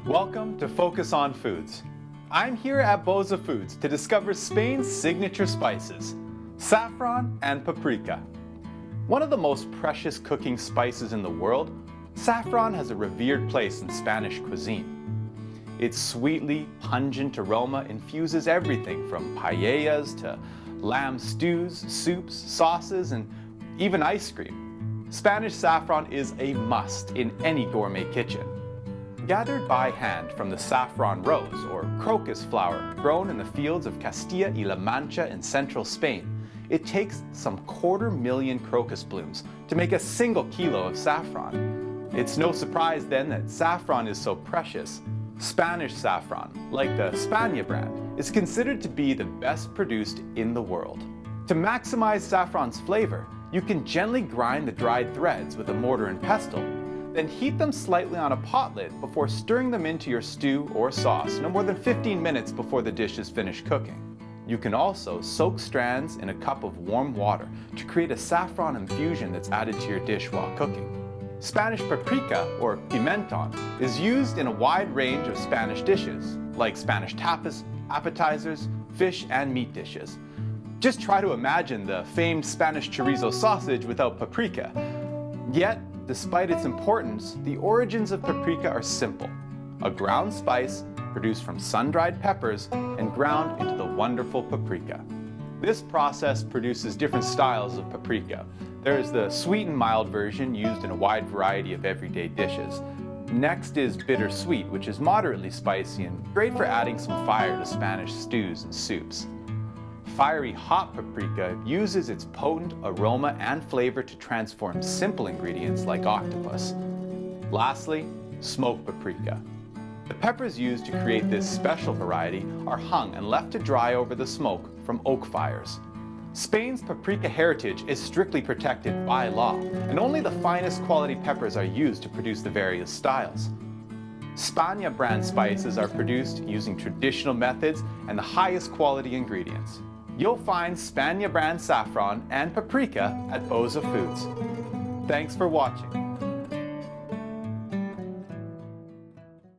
Welcome to Focus on Foods. I'm here at BOSA Foods to discover Spain's signature spices, saffron and paprika. One of the most precious cooking spices in the world, saffron has a revered place in Spanish cuisine. Its sweetly pungent aroma infuses everything from paellas to lamb stews, soups, sauces, and even ice cream. Spanish saffron is a must in any gourmet kitchen. Gathered by hand from the saffron rose, or crocus flower, grown in the fields of Castilla y La Mancha in central Spain, it takes some 250,000 crocus blooms to make a single kilo of saffron. It's no surprise then that saffron is so precious. Spanish saffron, like the Spagnia brand, is considered to be the best produced in the world. To maximize saffron's flavor, you can gently grind the dried threads with a mortar and pestle, then heat them slightly on a pot lid before stirring them into your stew or sauce no more than 15 minutes before the dish is finished cooking. You can also soak strands in a cup of warm water to create a saffron infusion that's added to your dish while cooking. Spanish paprika, or pimenton, is used in a wide range of Spanish dishes, like Spanish tapas, appetizers, fish and meat dishes. Just try to imagine the famed Spanish chorizo sausage without paprika. Yet, despite its importance, the origins of paprika are simple. A ground spice produced from sun-dried peppers and ground into the wonderful paprika. This process produces different styles of paprika. There is the sweet and mild version used in a wide variety of everyday dishes. Next is bittersweet, which is moderately spicy and great for adding some fire to Spanish stews and soups. Fiery hot paprika uses its potent aroma and flavor to transform simple ingredients like octopus. Lastly, smoked paprika. The peppers used to create this special variety are hung and left to dry over the smoke from oak fires. Spain's paprika heritage is strictly protected by law, and only the finest quality peppers are used to produce the various styles. Spagnia brand spices are produced using traditional methods and the highest quality ingredients. You'll find Spagnia brand saffron and paprika at BOSA Foods. Thanks for watching.